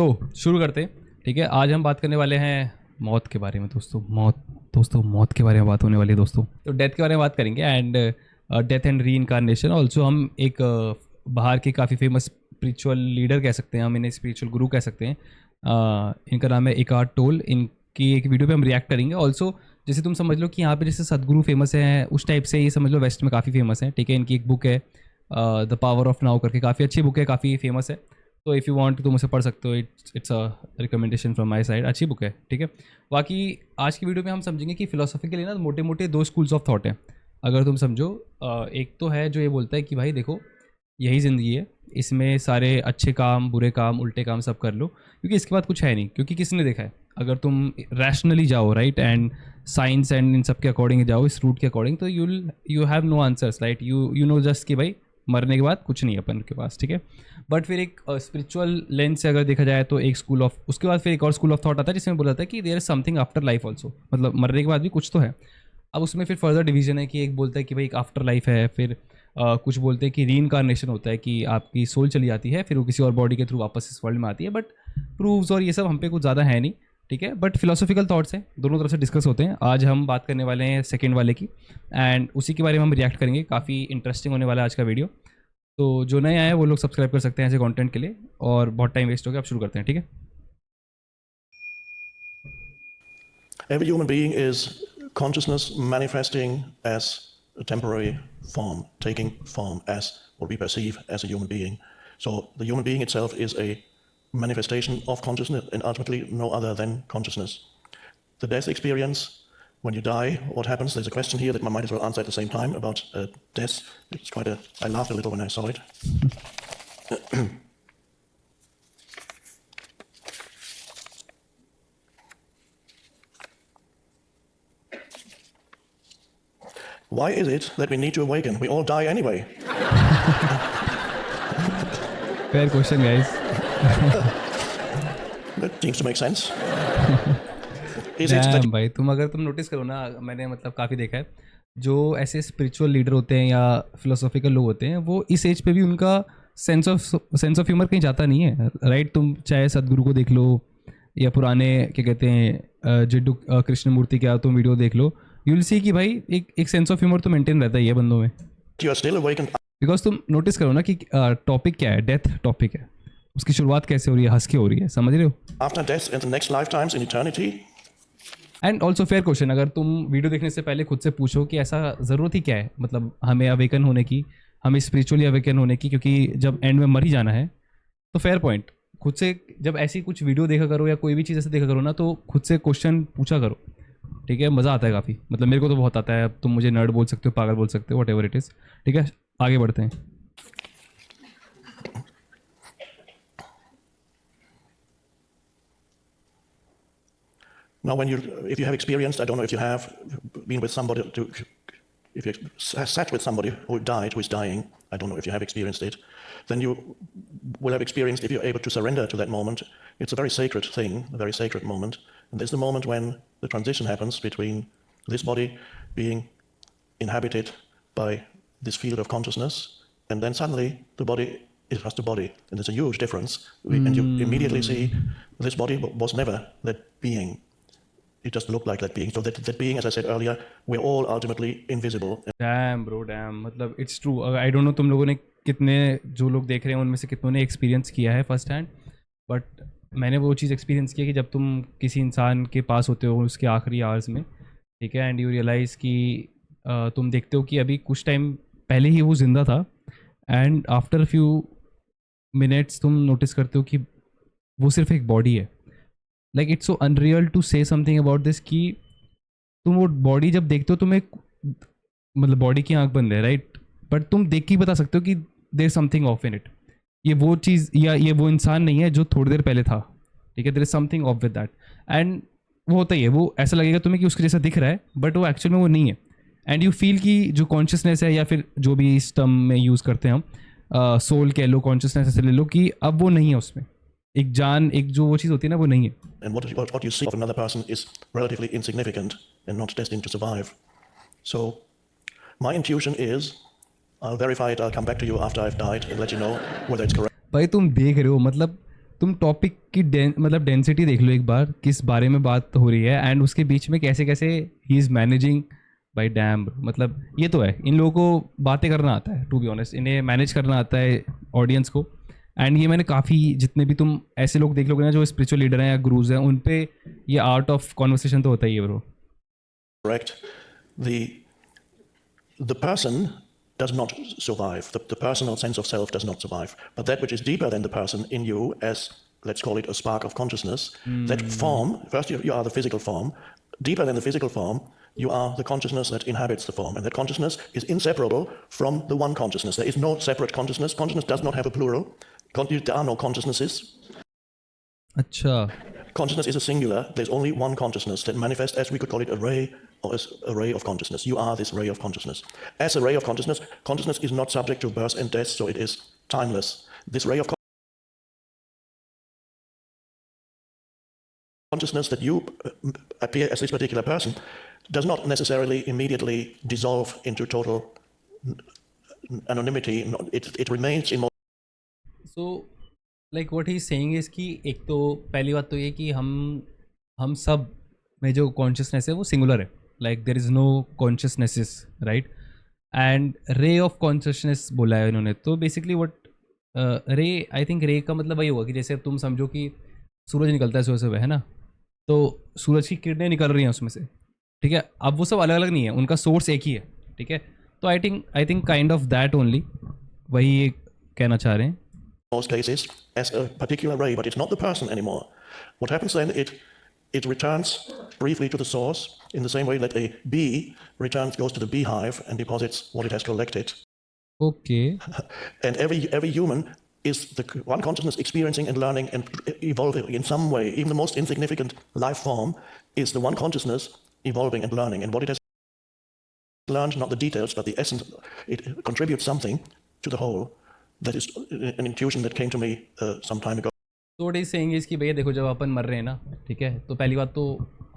तो शुरू करते हैं। ठीक है, आज हम बात करने वाले हैं मौत के बारे में दोस्तों। मौत के बारे में बात होने वाली है दोस्तों। तो डेथ के बारे में बात करेंगे and death and re incarnation. Also हम एक बाहर के काफ़ी फेमस स्पिरिचुअल लीडर कह सकते हैं, हम इन्हें स्पिरिचुअल गुरु कह सकते हैं। इनका नाम है एकार्ट टोल। इनकी एक वीडियो पे हम रिएक्ट करेंगे। ऑल्सो जैसे तुम समझ लो कि यहाँ पे जैसे सदगुरु फेमस हैं, उस टाइप से ये समझ लो वेस्ट में काफ़ी फेमस है। ठीक है, इनकी एक बुक है द पावर ऑफ नाउ करके, काफ़ी अच्छी बुक है, काफ़ी फेमस है। तो इफ़ यू वांट तुम उसे पढ़ सकते हो। It's a recommendation from my side, अच्छी बुक है। ठीक है, बाकी आज की वीडियो में हम समझेंगे कि फिलोसॉफिकली ना मोटे मोटे दो स्कूल्स ऑफ थॉट हैं। अगर तुम समझो, एक तो है जो ये बोलता है कि भाई देखो यही ज़िंदगी है, इसमें सारे अच्छे काम, बुरे काम, उल्टे काम सब कर लो, क्योंकि इसके बाद कुछ है नहीं। क्योंकि किसने देखा है, अगर तुम रैशनली जाओ राइट एंड साइंस एंड इन सब के अकॉर्डिंग जाओ, इस रूट के अकॉर्डिंग, तो you have no answers right. You know just कि भाई मरने के बाद कुछ नहीं है अपन के पास। ठीक है, बट फिर एक स्पिरिचुअल लेंस से अगर देखा जाए तो एक स्कूल ऑफ, उसके बाद फिर एक और स्कूल ऑफ थॉट आता है जिसमें बोला था कि there is something after life also, मतलब मरने के बाद भी कुछ तो है। अब उसमें फिर फर्दर डिवीजन है कि एक बोलता है कि भाई एक आफ्टर लाइफ है, फिर कुछ बोलते हैं कि री इनकारनेशन होता है कि आपकी सोल चली जाती है, फिर वो किसी और बॉडी के थ्रू वापस इस वर्ल्ड में आती है। बट प्रूव्स और ये सब हम पे कुछ ज़्यादा है नहीं। ठीक है, बट फिलोसॉफिकल थॉट्स हैं, दोनों तरफ से डिस्कस होते हैं। आज हम बात करने वाले हैं सेकंड वाले की एंड उसी के बारे में हम रिएक्ट करेंगे। काफ़ी इंटरेस्टिंग होने वाला है आज का वीडियो। तो जो नए आए हैं वो लोग सब्सक्राइब कर सकते हैं ऐसे कंटेंट के लिए, और बहुत टाइम वेस्ट हो गया, अब शुरू करते हैं। ठीक है, Every human being is consciousness manifesting as a temporary form, taking form as what we perceive as a human being. So the human being itself is a manifestation of consciousness and ultimately no other than consciousness. The death experience, when you die, what happens? There's a question here that I might as well answer at the same time about death. It's quite I laughed a little when I saw it. Why is it that we need to awaken? We all die anyway. Fair question guys. That seems to make sense. Is it that भाई तुम notice करो ना, मैंने मतलब काफ़ी देखा है, जो ऐसे स्पिरिचुअल लीडर होते हैं या फिलोसॉफिकल लोग होते हैं, वो इस एज पे भी उनका सेंस ऑफ ह्यूमर कहीं जाता नहीं है राइट। तुम चाहे सदगुरु को देख लो या पुराने क्या कहते हैं जिड्डू कृष्णमूर्ति का तुम वीडियो देख लो, यू विल सी कि भाई एक सेंस ऑफ ह्यूमर तो मेंटेन रहता ही है बंदों में। you are still awakened because तुम नोटिस करो ना कि टॉपिक क्या है, डेथ टॉपिक है, उसकी शुरुआत कैसे हो रही है, हंस के हो रही है, समझ रहे हो। after death and the next lifetimes in eternity? And also fair question, अगर तुम वीडियो देखने से पहले खुद से पूछो कि ऐसा ज़रूरत ही क्या है, मतलब हमें अवेकन होने की, हमें स्पिरिचुअली अवेकन होने की, क्योंकि जब एंड में मर ही जाना है। तो फेयर पॉइंट, खुद से जब ऐसी कुछ वीडियो देखा करो या कोई भी चीज़ ऐसे देखा करो ना, तो खुद से क्वेश्चन पूछा करो। ठीक है, मज़ा आता है काफ़ी, मतलब मेरे को तो बहुत आता है। अब तुम मुझे नर्ड बोल सकते हो, पागल बोल सकते हो, वट एवर इट इज़। ठीक है, आगे बढ़ते हैं। Now, if you have experienced, I don't know if you have been with somebody, if you sat with somebody who died, who is dying, I don't know if you have experienced it, then you will have experienced, if you're able to surrender to that moment, it's a very sacred thing, a very sacred moment. And there's the moment when the transition happens between this body being inhabited by this field of consciousness, and then suddenly the body is just a body, and there's a huge difference. And you immediately see this body was never that being. It just looked like that being. So that being, as I said earlier, we're all ultimately invisible. Damn bro damn, मतलब it's true. I don't know तुम लोगों ने कितने, जो लोग देख रहे हैं उनमें से कितनों ने एक्सपीरियंस किया है फर्स्ट हैंड, बट मैंने वो चीज़ एक्सपीरियंस की है कि जब तुम किसी इंसान के पास होते हो उसके आखिरी आवर्स में, ठीक है, एंड यू रियलाइज़ कि तुम देखते हो कि अभी कुछ टाइम पहले ही वो जिंदा था, एंड आफ्टर फ्यू मिनट्स तुम नोटिस करते हो कि वो सिर्फ एक बॉडी है। Like it's so unreal to say something about this कि तुम वो बॉडी जब देखते हो, तुम एक, मतलब बॉडी की आंख बंद है राइट, बट तुम देख के ही बता सकते हो कि there something off in it. ये वो चीज़ या ये वो इंसान नहीं है जो थोड़ी देर पहले था। ठीक है, there is something off with that, and वो होता ही है, वो ऐसा लगेगा तुम्हें कि उसके जैसा दिख रहा है, बट वो एक्चुअल में वो नहीं है। एंड यू फील कि जो कॉन्शियसनेस है, या फिर जो भी इस टर्म में यूज़ करते हैं हम, सोल कह लो, कॉन्शियसनेस ऐसे ले लो, कि अब वो नहीं है उसमें, एक जान, एक जो वो चीज़ होती है ना, वो नहीं है। And what you see of another person is relatively insignificant and not destined to survive. So my intuition is, I'll verify it, I'll come back to you after I've died and let you know whether it's correct. भाई तुम देख रहे हो, मतलब तुम topic की मतलब density देख लो एक बार, किस बारे में बात हो रही है, एंड उसके बीच में कैसे कैसे he is managing by dam. मतलब ये तो है, इन लोगों को बातें करना आता है, टू बी ऑनेस्ट, इन्हें मैनेज करना आता है ऑडियंस को। एंड ये मैंने काफ़ी, जितने भी तुम ऐसे लोग देख लोगे ना जो स्पिरिचुअल लीडर हैं या गुरुज हैं, उन पे ये आर्ट ऑफ कॉन्वर्सेशन तो होता ही है bro. Correct. The person does not survive. The personal sense of self does not survive. But that which is deeper than the person in you, as let's call it a spark of consciousness, that form, first you are the physical form. Deeper than the physical form, you are the consciousness that inhabits the form. And that consciousness is inseparable from the one consciousness. There is no separate consciousness. Consciousness does not have a plural. There are no consciousnesses. अच्छा, Consciousness is a singular. There's only one consciousness that manifests as, we could call it, a ray, or as a ray of consciousness. You are this ray of consciousness. As a ray of consciousness, consciousness is not subject to birth and death, so it is timeless. This ray of consciousness that you appear as this particular person does not necessarily immediately dissolve into total anonymity. It remains in. So like what he is saying is कि एक तो पहली बात तो ये कि हम सब में जो कॉन्शियसनेस है वो सिंगुलर है, like there is no consciousnesses, right. And ray of consciousness बोला है इन्होंने, तो बेसिकली व्हाट रे, आई थिंक रे का मतलब वही होगा कि जैसे तुम समझो कि सूरज निकलता है सुबह सुबह, है ना, तो सूरज की किरणें निकल रही हैं उसमें से, ठीक है। अब वो सब अलग अलग नहीं है, उनका सोर्स एक ही है, ठीक है। तो I think kind of that only, वही ये कहना चाह रहे हैं। Most cases as a particular ray, but it's not the person anymore. What happens then, it returns briefly to the source in the same way that a bee goes to the beehive and deposits what it has collected. Okay. And every human is the one consciousness experiencing and learning and evolving in some way. Even the most insignificant life form is the one consciousness evolving and learning. And what it has learned, not the details, but the essence, it contributes something to the whole. That is an intuition that came to me some time ago. तो what is saying is कि भैया देखो, जब अपन मर रहे हैं ना, ठीक है, तो पहली बात तो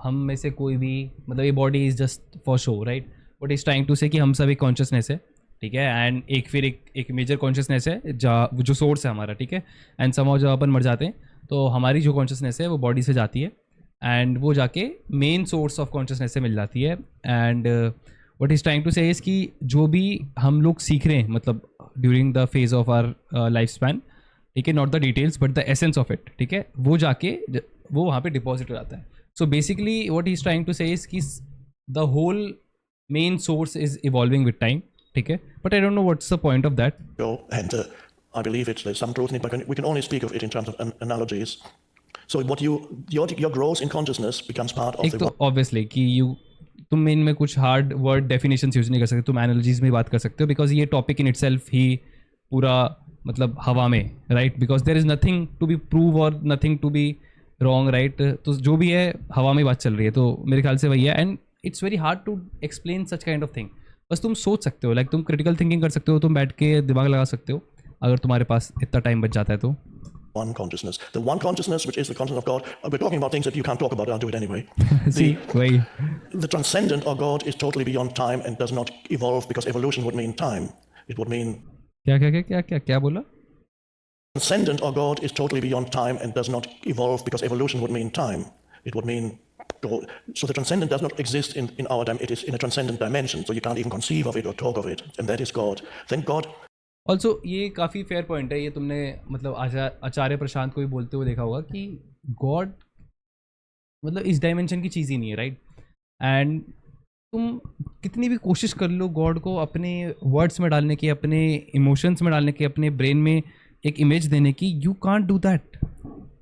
हम में से कोई भी, मतलब ये body is just for show, right. What is trying to say कि हम सब एक कॉन्शियसनेस है, ठीक है, एंड एक फिर एक मेजर कॉन्शियसनेस है जो सोर्स है हमारा, ठीक है। एंड समाउ जब अपन मर जाते हैं तो हमारी जो कॉन्शियसनेस है वो बॉडी से जाती है, एंड वो जाके मेन सोर्स ऑफ कॉन्शियसनेस से मिल जाती है। And what is trying to say is कि जो भी हम लोग सीख रहे हैं, मतलब during the phase of our life span, ठीक है, not the details but the essence of it, ठीक है, वो जाके वो वहाँ पे डिपॉजिट हो जाता है। So basically what he is trying to say is कि the whole main source is evolving with time, ठीक है, but I don't know what's the point of that. And I believe there's some truth in it, but we can only speak of it in terms of analogies. So what your growth in consciousness becomes part of एक तो obviously कि तुम इनमें कुछ hard word definition use नहीं कर सकते, तुम एनालॉजीज में बात कर सकते हो, बिकॉज ये टॉपिक इन इटसेल्फ ही पूरा मतलब हवा में, right, because there is nothing to be prove और nothing to be wrong, right. तो जो भी है हवा में बात चल रही है, तो मेरे ख्याल से वही है। And it's very hard to explain such kind of thing. बस तुम सोच सकते हो, लाइक तुम क्रिटिकल थिंकिंग कर सकते हो, तुम बैठ के दिमाग लगा सकते हो, अगर तुम्हारे पास इतना टाइम बच जाता है तो। one consciousness. The one consciousness, which is the consciousness of God. We're talking about things that you can't talk about. I'll do it anyway. See, वही The transcendent or God is totally beyond time and does not evolve, because evolution would mean time. It would mean क्या बोला? transcendent or God is totally beyond time and does not evolve, because evolution would mean time. It would mean God. So the transcendent does not exist in our time. It is in a transcendent dimension, so you can't even conceive of it or talk of it, and that is God. Then God. Also ये काफ़ी fair point है, ये तुमने मतलब आचार्य प्रशांत को भी बोलते हुए देखा होगा कि गॉड मतलब इस डायमेंशन की चीज़ ही नहीं है, राइट। एंड तुम कितनी भी कोशिश कर लो गॉड को अपने वर्ड्स में डालने की, अपने इमोशंस में डालने की, अपने ब्रेन में एक इमेज देने की, यू कांट डू दैट।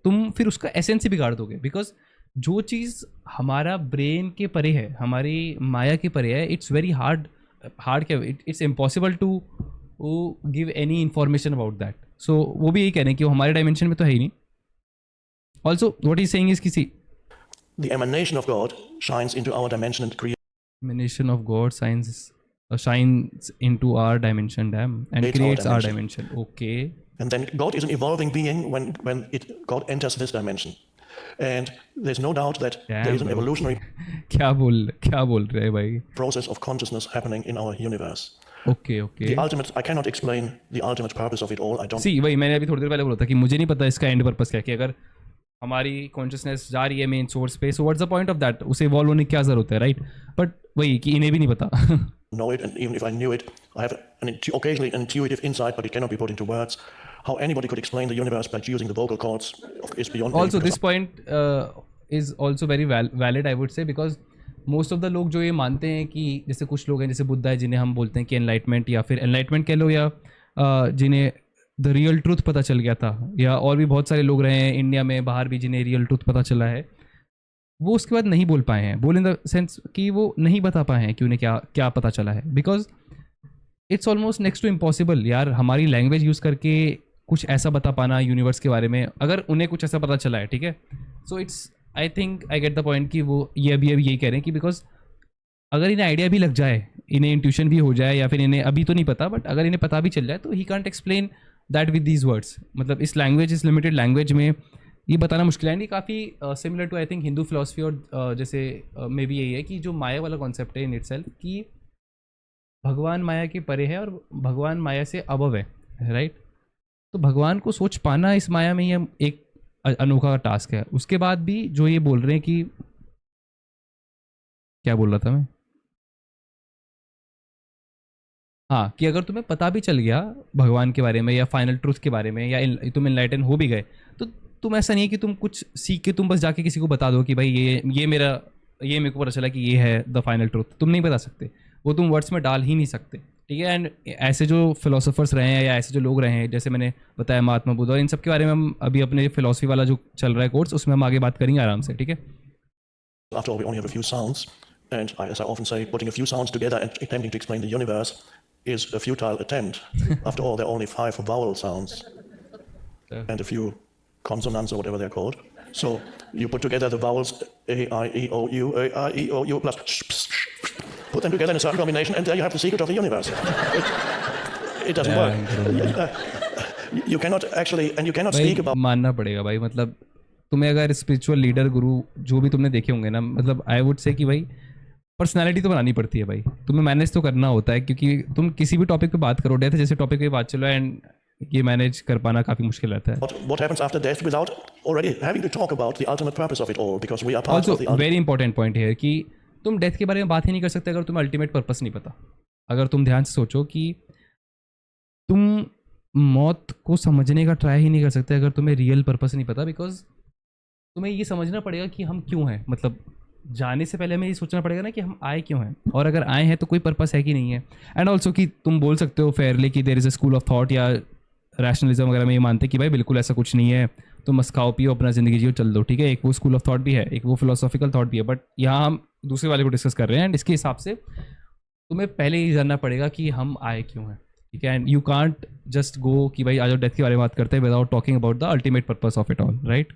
तुम फिर उसका एसेंस ही बिगाड़ दोगे, बिकॉज जो चीज़ हमारा ब्रेन के परे है, हमारी माया के परे है, इट्स वेरी हार्ड क्या, it's impossible to give any information about that. So वो भी यही कह रहे हैं कि वो हमारे डायमेंशन में तो है ही नहीं। Also what is saying is किसी the emanation of God shines into our dimension and creates. Emanation of God shines into our dimension, and creates our dimension. Okay. And then God is an evolving being when God enters this dimension. And there's no doubt that there is an evolutionary क्या बोल रहे हैं भाई? process of consciousness happening in our universe. Okay okay The ultimate, I cannot explain the ultimate purpose of it all. I don't. सी वही मैंने अभी थोड़ी देर पहले बोला था कि मुझे नहीं पता इसका एंड पर्पस क्या है, कि अगर हमारी कॉन्शियसनेस जा रही है मेन सोर्स पे, so what's the point of that, उसे इवॉल्व होने की क्या जरूरत है, राइट? बट वही कि इन्हें भी नहीं पता know it, and even if I knew it, I have occasionally an intuitive insight, but it cannot be put into words. How anybody could explain the universe by using the vocal cords is beyond me. Also this point is also very valid I would से, because most of the लोग जो ये मानते हैं कि जैसे कुछ लोग हैं जैसे बुद्धा है जिन्हें हम बोलते हैं कि एनलाइटमेंट या फिर एनलाइटमेंट कह लो, या जिन्हें द रियल ट्रूथ पता चल गया था, या और भी बहुत सारे लोग रहे हैं इंडिया में बाहर भी जिन्हें रियल ट्रूथ पता चला है, वो उसके बाद नहीं बोल पाए हैं, बोल इन द सेंस कि वो नहीं बता पाए हैं कि उन्हें क्या क्या पता चला है, because it's almost next to impossible यार हमारी लैंग्वेज यूज़ करके कुछ ऐसा बता पाना यूनिवर्स के बारे में, अगर उन्हें कुछ ऐसा पता चला है, ठीक है। So it's I think I get the point कि वो ये अभी यही कह रहे हैं कि बिकॉज अगर इन्हें आइडिया भी लग जाए, इन्हें इंट्यूशन भी हो जाए, या फिर इन्हें अभी तो नहीं पता बट अगर इन्हें पता भी चल जाए, तो he can't explain that with these words, मतलब इस लैंग्वेज, इस लिमिटेड लैंग्वेज में ये बताना मुश्किल है। एंड ये काफ़ी similar to I think Hindu philosophy, और जैसे मे भी यही है कि जो माया वाला कॉन्सेप्ट है इन इटसेल्फ, कि भगवान माया के परे है और भगवान माया से अबव है, राइट? तो भगवान को सोच पाना इस माया में ही एक अनोखा टास्क है। उसके बाद भी जो ये बोल रहे हैं कि, क्या बोल रहा था मैं, हाँ, कि अगर तुम्हें पता भी चल गया भगवान के बारे में या फाइनल ट्रूथ के बारे में, या तुम इनलाइटन हो भी गए, तो तुम ऐसा नहीं है कि तुम कुछ सीख के तुम बस जाके किसी को बता दो कि भाई ये मेरे को पता चला कि ये है द फाइनल ट्रूथ। तुम नहीं बता सकते, वो तुम वर्ड्स में डाल ही नहीं सकते, ठीक है। एंड ऐसे जो फिलोसोफर्स रहे हैं या ऐसे जो लोग रहे हैं, जैसे मैंने बताया महात्मा बुद्ध, और इन सब के बारे में हम अभी अपने फिलोसफी वाला जो चल रहा है कोर्स, उसमें हम आगे बात करेंगे आराम से, ठीक है। After all, we only have a few sounds, and as I often say, putting a few sounds together and attempting to explain the universe is a futile attempt. After all, there are only 5 vowel sounds and a few consonants or whatever they're called. So you put together the vowels A, I, E, O, U, A, I, E, O, U, plus put them together in a certain combination, and there you have the secret of the universe. It doesn't work. You cannot actually, and you cannot भाई speak about. मानना पड़ेगा भाई, मतलब तुम्हें अगर spiritual leader गुरु जो भी तुमने देखे होंगे ना, मतलब आई वुड से कि भाई पर्सनालिटी तो बनानी पड़ती है भाई, तुम्हें मैनेज तो करना होता है, क्योंकि तुम किसी भी टॉपिक पे बात करो, डेथ जैसे टॉपिक पे बात चलो, एंड ये मैनेज कर पाना काफ़ी मुश्किल रहता है। What happens after death without already having to talk about the ultimate purpose of it all, because we are part also of the very important point है कि तुम डेथ के बारे में बात ही नहीं कर सकते अगर तुम्हें अल्टीमेट पर्पस नहीं पता। अगर तुम ध्यान से सोचो कि तुम मौत को समझने का ट्राई ही नहीं कर सकते अगर तुम्हें रियल पर्पस नहीं पता, बिकॉज तुम्हें ये समझना पड़ेगा कि हम क्यों हैं, मतलब जाने से पहले हमें ये सोचना पड़ेगा ना कि हम आए क्यों हैं, और अगर आए हैं तो कोई पर्पस है कि नहीं है। एंड ऑल्सो कि तुम बोल सकते हो फेयरली कि there is a school of thought या रैशनलिज्म वगैरह में ये मानते हैं कि भाई बिल्कुल ऐसा कुछ नहीं है, तुम बस खाओ पियो अपना ज़िंदगी जियो चल दो, ठीक है। एक वो स्कूल ऑफ थॉट भी है, एक वो फिलोसॉफिकल थॉट भी है, बट यहाँ हम दूसरे वाले को डिस्कस कर रहे हैं। एंड इसके हिसाब से तुम्हें पहले ही जानना पड़ेगा कि हम आए क्यों हैं, ठीक है। And you can't just go कि भाई आज डेथ के बारे में बात करते हैं without talking about the ultimate purpose of it all, right?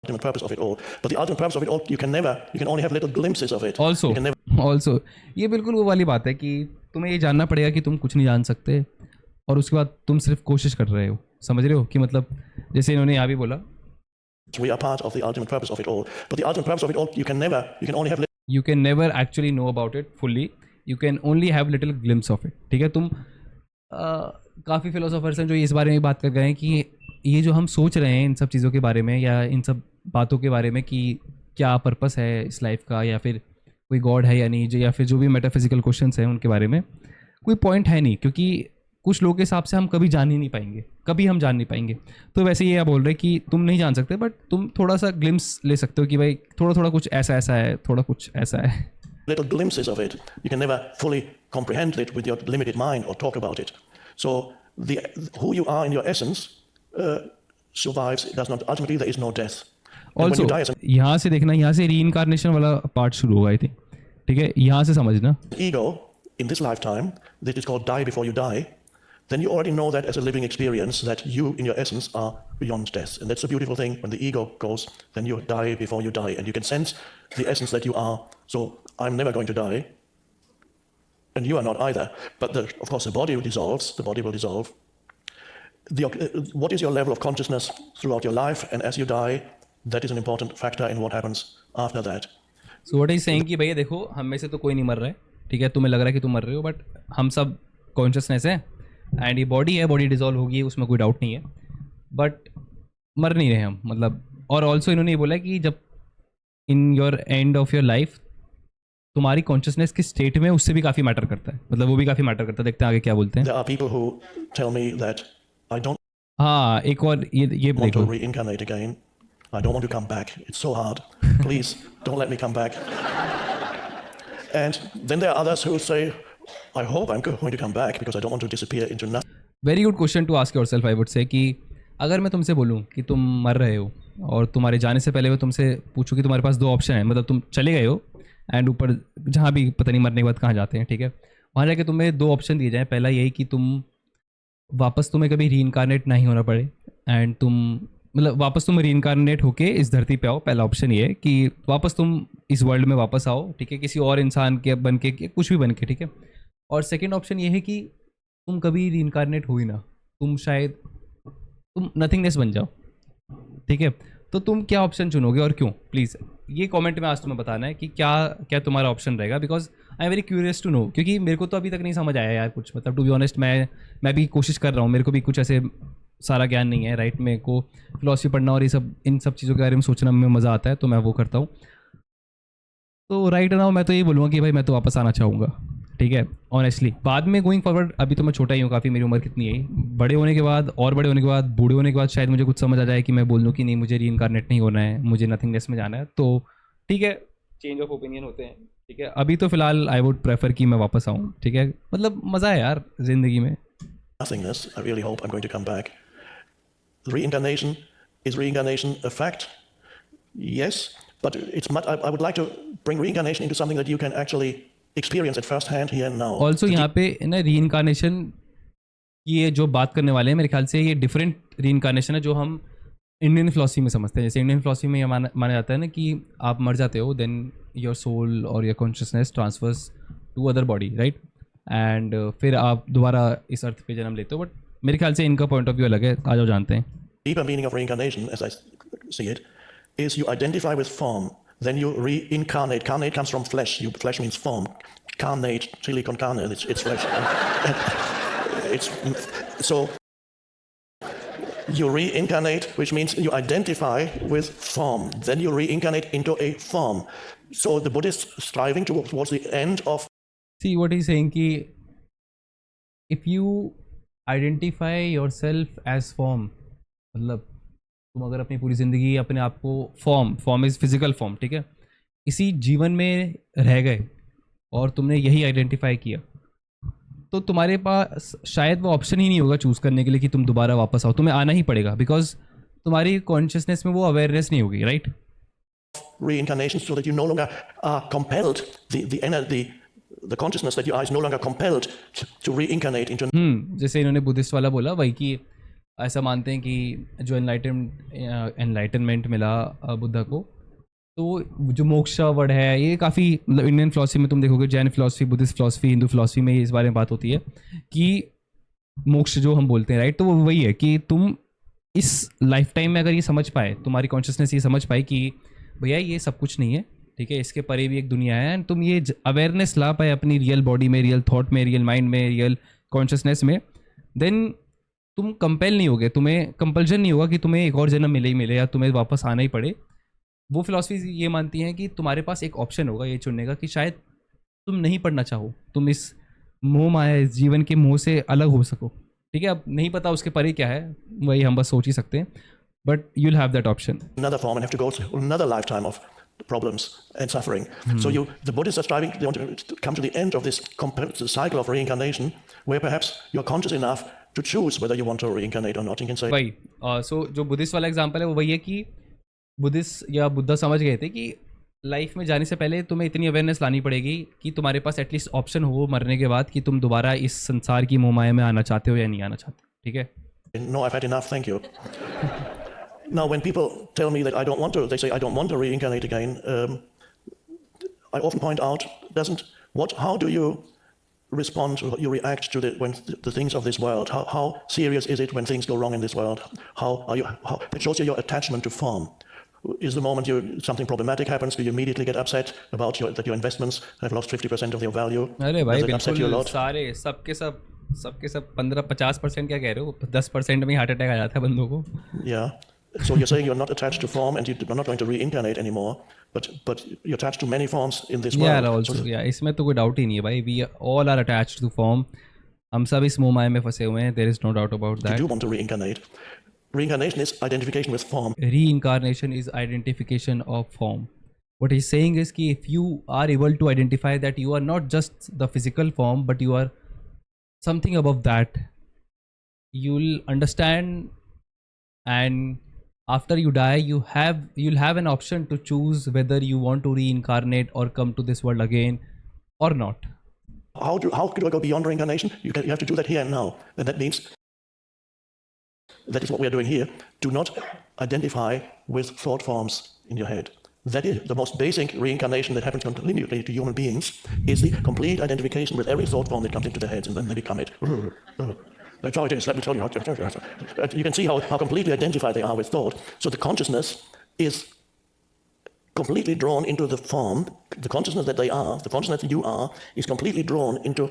ultimate purpose of it all. But the ultimate purpose of it all, you can only have little glimpses of it. Also You can never also ये बिल्कुल वो वाली बात है कि तुम्हें ये जानना पड़ेगा कि तुम कुछ नहीं जान सकते, और उसके बाद तुम सिर्फ कोशिश कर रहे हो, समझ रहे हो कि मतलब जैसे इन्होंने यहाँ भी बोला, we are part of the ultimate purpose of it all. But the ultimate purpose of it all, you can only have you can never actually know about it fully, you can only have little glimpse of it, ठीक है। तुम काफ़ी philosophers हैं जो इस बारे में बात कर गए हैं कि ये जो हम सोच रहे हैं इन सब चीज़ों के बारे में या इन सब बातों के बारे में कि क्या पर्पस है इस लाइफ का, या फिर कोई गॉड है या नहीं, या फिर जो भी मेटाफिजिकल क्वेश्चंस हैं उनके बारे में कोई पॉइंट है नहीं, क्योंकि कुछ लोगों के हिसाब से हम कभी जान ही नहीं पाएंगे, कभी हम जान नहीं पाएंगे। तो वैसे ये आप बोल रहे हैं कि तुम नहीं जान सकते, बट तुम थोड़ा सा ग्लिम्स ले सकते हो कि भाई थोड़ा थोड़ा कुछ ऐसा ऐसा है, थोड़ा कुछ ऐसा है। little glimpses of it. You can never fully comprehend it with your limited mind or talk about it. So who you are in your essence survives. Does not ultimately there is no death. And when also you die as an यहाँ से देखना, यहाँ से reincarnation वाला part शुरू होगा I think, ठीक है, यहाँ से समझना। ego in this lifetime, that is called die before you die, then you already know that as a living experience that you in your essence are beyond death. And that's a beautiful thing. When the ego goes, then you die before you die, and you can sense the essence that you are. So I'm never going to die, and you are not either. But of course the body dissolves, the body will dissolve. What is your level of consciousness throughout your life, and as you die, that is an important factor in what happens after that. So what is saying कि भैया देखो हम में से तो कोई नहीं मर रहा है, ठीक है, तुम्हें लग रहा है कि तुम मर रहे हो, बट हम सब कॉन्शियसनेस है एंड ये बॉडी है, बॉडी डिजॉल्व होगी, उसमें कोई डाउट नहीं है, बट मर नहीं रहे हम, मतलब। और ऑल्सो इन्होंने ये बोला कि जब in your end of your life तुम्हारी कॉन्शियसनेस किस स्टेट में, उससे भी काफ़ी मैटर करता है, मतलब वो भी काफ़ी मैटर करता है। देखते हैं आगे क्या बोलते हैं। There are people who tell me that I don't हाँ, एक और ये want to देखो, reincarnate again. I don't want to come back. It's so hard. Please don't let me come back. And then there are others who say, I hope I'm going to come back because I don't want to disappear into nothing. Very good question to ask yourself, I would say, कि अगर मैं तुमसे बोलूँ कि तुम मर रहे हो और तुम्हारे जाने से पहले मैं तुमसे पूछूं कि तुम्हारे पास दो ऑप्शन है, मतलब तुम चले गए हो एंड ऊपर जहाँ भी पता नहीं मरने के बाद कहाँ जाते हैं, ठीक है, वहाँ जाके तुम्हें दो ऑप्शन दिए जाएँ। पहला यही कि वापस तुम्हें कभी रीइंकारनेट नहीं होना पड़े एंड मतलब वापस तुम रीइंकारनेट होके इस धरती पे आओ। पहला ऑप्शन ये है कि वापस तुम इस वर्ल्ड में वापस आओ, ठीक है, किसी और इंसान के बन के, कुछ भी बन के, ठीक है। और सेकंड ऑप्शन ये है कि तुम कभी रीइंकारनेट हो ही ना, तुम शायद नथिंगनेस बन जाओ, ठीक है। तो तुम क्या ऑप्शन चुनोगे और क्यों? प्लीज़ ये कमेंट में आज तुम्हें बताना है कि क्या तुम्हारा ऑप्शन रहेगा, because I am very curious to know, क्योंकि मेरे को तो अभी तक नहीं समझ आया यार कुछ, मतलब टू बी ऑनेस्ट मैं भी कोशिश कर रहा हूँ, मेरे को भी कुछ ऐसे सारा ज्ञान नहीं है, राइट। मेरे को फिलॉसफी पढ़ना और इन सब चीज़ों के बारे में सोचना में मज़ा आता है, तो मैं वो करता हूँ। तो राइट नाउ मैं तो ये बोलूँगा कि भाई मैं तो वापस आना चाहूँगा, ठीक है, ऑनेस्टली। बाद में गोइंग फॉरवर्ड, अभी तो मैं छोटा ही हूँ काफ़ी, मेरी उम्र कितनी है, बड़े होने के बाद और बड़े होने के बाद, बूढ़े होने के बाद शायद मुझे कुछ समझ आ जाए कि मैं बोल दूँ कि नहीं, मुझे रीइंकारनेट नहीं होना है, मुझे नथिंगनेस में जाना है, तो ठीक है, चेंज ऑफ ओपिनियन होते हैं, ठीक है। अभी तो फिलहाल आई वुड प्रेफर कि मैं वापस आऊँ, ठीक है, मतलब मज़ा है यार ज़िंदगी में। Nothingness. I really hope I'm going to come back. Reincarnation, is reincarnation a fact? Yes, but it's much, I would like to bring reincarnation into something that you can actually experience at first hand here and now. Also यहाँ पे ना reincarnation की ये जो बात करने वाले हैं, मेरे ख्याल से ये डिफरेंट रीइंकारनेशन है जो हम इंडियन फिलॉसफी में समझते हैं। जैसे इंडियन फिलॉसफी में ये माना जाता है ना कि आप मर जाते हो, देन योर सोल और your consciousness transfers to other body, right, and फिर आप दोबारा इस अर्थ पे जन्म लेते हो। बट मेरे ख्याल से इनका पॉइंट ऑफ व्यू अलग है, आ जाओ जानते हैं। Deeper meaning of reincarnation, as I see it, is you identify with form, then you reincarnate. Carnate comes from flesh. Flesh means form. Carnate, chili con carne, it's flesh. So you reincarnate, which means you identify with form. Then you reincarnate into a form. So the Buddhists striving towards the end of. See what he's saying कि if you identify yourself as form, मतलब तुम अगर अपनी पूरी ज़िंदगी अपने आप को फॉर्म इज़ फिजिकल फॉर्म, ठीक है, इसी जीवन में रह गए और तुमने यही आइडेंटिफाई किया, तो तुम्हारे पास शायद वो ऑप्शन ही नहीं होगा चूज़ करने के लिए कि तुम दोबारा वापस आओ, तुम्हें आना ही पड़ेगा, बिकॉज तुम्हारी कॉन्शियसनेस में वो अवेयरनेस नहीं होगी, right. Reincarnation, so that you no longer are compelled, the consciousness that you are is no longer compelled to reincarnate into. जैसे इन्होंने बुद्धिस्ट वाला बोला वही, कि ऐसा मानते हैं कि जो एनलाइटनमेंट मिला बुद्धा को, तो जो मोक्ष वर्ड है ये काफ़ी, मतलब इंडियन फिलॉसफी में तुम देखोगे, Jain philosophy, Buddhist philosophy, Hindu philosophy में इस बारे में बात होती है कि मोक्ष जो हम बोलते हैं, राइट, तो वो वही है कि तुम इस लाइफ टाइम में अगर ये समझ पाए, तुम्हारी कॉन्शियसनेस ये समझ पाए कि भैया ये सब कुछ नहीं है, ठीक है, इसके परे भी एक दुनिया है, एंड तुम ये अवेयरनेस ला पाए अपनी रियल बॉडी में, रियल थॉट में, रियल माइंड में, रियल कॉन्शियसनेस में, देन तुम कंपेल नहीं होगे, तुम्हें कंपल्शन नहीं होगा कि तुम्हें एक और जन्म मिले ही मिले या तुम्हें वापस आना ही पड़े। वो फिलॉसफी ये मानती हैं कि तुम्हारे पास एक ऑप्शन होगा ये चुनने का कि शायद तुम नहीं पढ़ना चाहो, तुम इस मोह माया, इस जीवन के मोह से अलग हो सको, ठीक है। अब नहीं पता उसके परे क्या है, वही हम बस सोच ही सकते हैं, but you will have that option. Another form and have to go through another lifetime of problems and suffering. So the Buddhists are striving, they want to come to the end of this cycle of reincarnation, where perhaps you're conscious enough to choose whether you want to reincarnate or not. You can say. वही सो जो Buddhist वाला example है वो वही है कि Buddhist या बुद्धा समझ गए थे कि लाइफ में जाने से पहले तुम्हें इतनी अवेयरनेस लानी पड़ेगी कि तुम्हारे पास एटलीस्ट ऑप्शन हो मरने के बाद कि तुम दोबारा इस संसार की मोहमाया में आना चाहते हो या नहीं आना चाहते, ठीक है। No, I've had enough, thank you. Now, when people tell me that I don't want to, they say I don't want to reincarnate again. I often point out, how do you respond, or you react to the things of this world? How serious is it when things go wrong in this world? It shows you your attachment to form. Is the moment something problematic happens, do you immediately get upset about that your investments have lost 50% of their value? अरे भाई Does it upset you a बिल्कुल, lot? सारे सबके सब सबके सब 15-50% क्या कह रहे हो, 10% में ही हार्ट अटैक आ जाता है बंदों को. Yeah. So you're saying you're not attached to form and you're not going to reincarnate anymore, but you're attached to many forms in this Yeah, world. also, So yeah, इसमें तो कोई doubt ही नहीं है भाई. We all are attached to form. हम सब इस मोह माया में फंसे हुए हैं. There is no doubt about you that. do want to reincarnate. Reincarnation is identification with form. Reincarnation is identification of form. What he's saying is कि if you are able to identify that you are not just the physical form but you are something above that, you'll understand, and after you die you'll have an option to choose whether you want to reincarnate or come to this world again or not. How could I go beyond reincarnation? You have to do that here and now. And that means that is what we are doing here. Do not identify with thought forms in your head. That is the most basic reincarnation that happens continually to human beings, is the complete identification with every thought form that comes into their heads, and then they become it. That's how it is. Let me tell you. You can see how completely identified they are with thought. So the consciousness is completely drawn into the form. The consciousness that they are, the consciousness that you are, is completely drawn into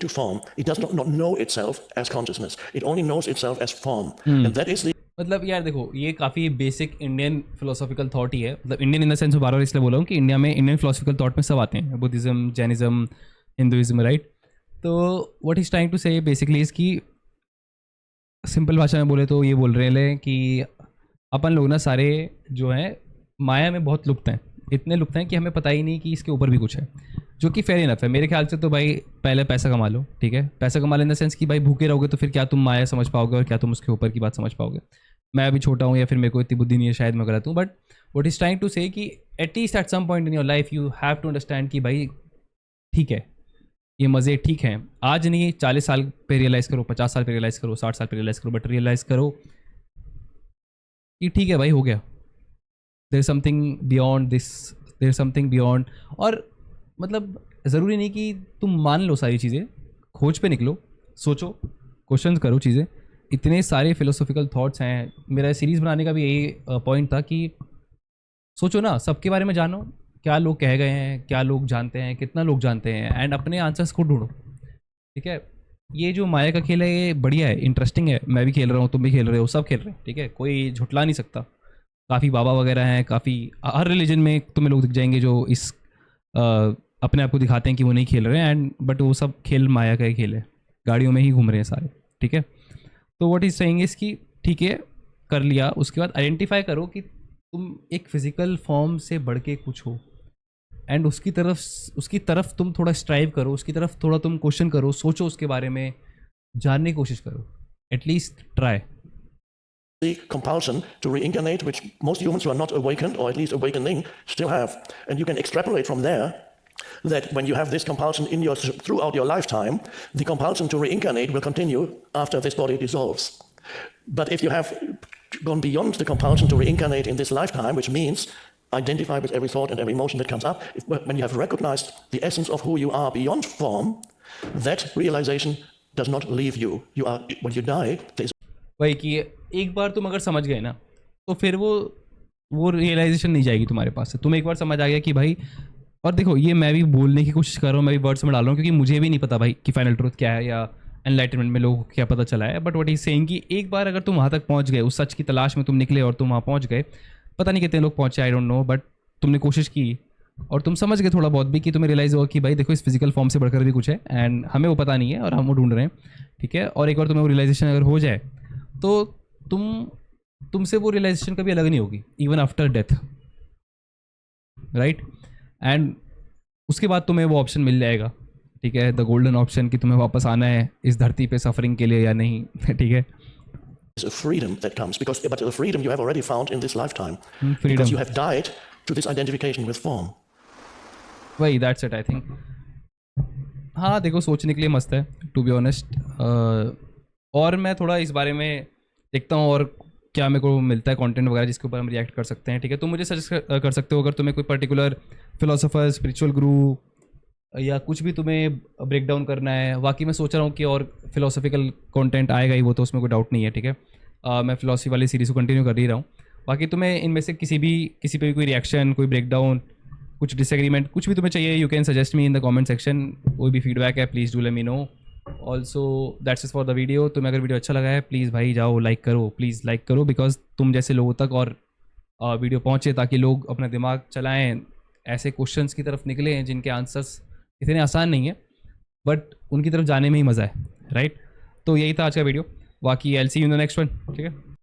form. It does not know itself as consciousness. It only knows itself as form. And that is the मतलब यार देखो, ये काफ़ी basic Indian philosophical thought ही है. मतलब Indian in the sense बार बार इसलिए बोला हूँ कि इंडिया में इंडियन फिलोसॉफिकल थॉट में सब आते हैं, बुद्धिज़्म, जैनिज़्म, हिंदुइज्म, राइट. तो व्हाट इज़ ट्राइंग टू से बेसिकली इस की सिंपल भाषा में बोले तो ये बोल रहे हैं कि अपन लोग ना सारे जो हैं माया में बहुत लुप्त हैं. इतने लुप्त हैं कि हमें पता ही नहीं कि इसके ऊपर भी कुछ है, जो कि फेयर इनफ है मेरे ख्याल से. तो भाई पहले पैसा कमा लो, ठीक है. पैसा कमा लो इन द सेंस कि भाई भूखे रहोगे तो फिर क्या तुम माया समझ पाओगे और क्या तुम उसके ऊपर की बात समझ पाओगे. मैं अभी छोटा हूँ या फिर मेरे को इतनी बुद्धि नहीं है, शायद मैं गलत हूँ, but what is trying to say कि at least at some point in your life you have to understand कि भाई ठीक है, ये मज़े ठीक हैं. आज नहीं 40 साल पे रियलाइज़ करो, 50 साल पे रियलाइज़ करो, 60 साल पे रियलाइज़ करो, बट रियलाइज़ करो कि ठीक है भाई, हो गया. There something beyond this, there something beyond. और मतलब ज़रूरी नहीं कि तुम मान लो सारी चीज़ें, खोज पे निकलो, सोचो, क्वेश्चन करो चीज़ें. इतने सारे फिलोसॉफिकल थॉट्स हैं. मेरा सीरीज़ बनाने का भी यही पॉइंट था कि सोचो ना, सबके बारे में जानो, क्या लोग कह गए हैं, क्या लोग जानते हैं, कितना लोग जानते हैं, एंड अपने आंसर्स को ढूंढो. ठीक है. ये जो माया का खेल है ये बढ़िया है, इंटरेस्टिंग है. मैं भी खेल रहा हूँ, तुम भी खेल रहे हो, सब खेल रहे हैं. ठीक है, कोई झुटला नहीं सकता. काफ़ी बाबा वगैरह हैं, काफ़ी हर रिलीजन में तुम्हें लोग दिख जाएंगे जो इस अपने आप को दिखाते हैं कि वो नहीं खेल रहे हैं, एंड बट वो सब खेल माया का ही खेल है. गाड़ियों में ही घूम रहे हैं सारे. ठीक है. तो व्हाट इज सेइंग इज कि ठीक है, कर लिया, उसके बाद आइडेंटिफाई करो कि तुम एक फिजिकल फॉर्म से बढ़ के कुछ हो, एंड उसकी तरफ तुम थोड़ा स्ट्राइव करो, उसकी तरफ थोड़ा तुम क्वेश्चन करो, सोचो, उसके बारे में जानने की कोशिश करो, at least try. the compulsion to reincarnate, which most humans who are not awakened, or at least awakening, still have. And you can extrapolate from there that when you have this compulsion throughout your lifetime, the compulsion to reincarnate will continue after this body dissolves. But if you have gone beyond the compulsion to reincarnate in this lifetime, which means identify with every thought and every emotion that comes up, when you have recognized the essence of who you are beyond form, that realization does not leave you. When you die, there's वही कि एक बार तुम अगर समझ गए ना, तो फिर वो रियलाइजेशन नहीं जाएगी तुम्हारे पास से. तुम एक बार समझ आ गया कि भाई, और देखो ये मैं भी बोलने की कोशिश कर रहा हूँ, मैं भी वर्ड्स में डाल रहा हूँ क्योंकि मुझे भी नहीं पता भाई कि फाइनल ट्रूथ क्या है या एनलाइटनमेंट में लोगों को क्या पता चला है. बट व्हाट इज सेइंग कि एक बार अगर तुम वहाँ तक पहुँच गए, उस सच की तलाश में तुम निकले और तुम वहाँ पहुँच गए, पता नहीं कितने लोग पहुँचे, आई डोंट नो, बट तुमने कोशिश की और तुम समझ गए थोड़ा बहुत भी कि तुम्हें रियलाइज़ हुआ कि भाई देखो, इस फिजिकल फॉर्म से बढ़कर भी कुछ है, एंड हमें वो पता नहीं है और हम वो ढूंढ रहे हैं. ठीक है. और एक बार तुम्हें वो रियलाइजेशन अगर हो जाए तो तुमसे वो रियलाइजेशन कभी अलग नहीं होगी, even after death, right. And उसके बाद तुम्हें वो ऑप्शन मिल जाएगा. ठीक है, द गोल्डन ऑप्शन, कि तुम्हें वापस आना है इस धरती पे सफरिंग के लिए या नहीं. ठीक है. a freedom that comes, but the freedom you have already found in this lifetime, freedom, because you have died to this identification with form. वही, दैट्स इट आई थिंक. हाँ देखो, सोचने के लिए मस्त है, टू बी ऑनेस्ट. और मैं थोड़ा इस बारे में देखता हूँ और क्या मेरे को मिलता है कंटेंट वगैरह जिसके ऊपर हम रिएक्ट कर सकते हैं. ठीक है. तो मुझे सजेस्ट कर सकते हो अगर तुम्हें कोई पर्टिकुलर फिलोसोफर, स्पिरिचुअल गुरु या कुछ भी तुम्हें ब्रेक डाउन करना है. बाकी मैं सोच रहा हूँ कि और फिलोसॉफिकल कंटेंट आएगा ही, वो तो उसमें कोई डाउट नहीं है. ठीक है. मैं फिलोसफी वाली सीरीज़ को कंटिन्यू कर ही रहा हूँ. बाकी तुम्हें इनमें से किसी पे भी कोई रिएक्शन, कोई ब्रेक डाउन, कुछ डिसएग्रीमेंट, कुछ भी तुम्हें चाहिए, you can suggest me in the comment section. कोई भी फीडबैक है, please do let me know. Also that's is for the video. तुम्हें अगर वीडियो अच्छा लगा है प्लीज़ भाई जाओ लाइक करो, प्लीज़ लाइक करो, बिकॉज तुम जैसे लोगों तक और वीडियो पहुँचे ताकि लोग अपना दिमाग चलाएं, ऐसे क्वेश्चंस की तरफ निकलें जिनके आंसर्स इतने आसान नहीं है बट उनकी तरफ जाने में ही मज़ा है, राइट। तो यही था आज का वीडियो, बाकी I will see you in the next one, ठीक है।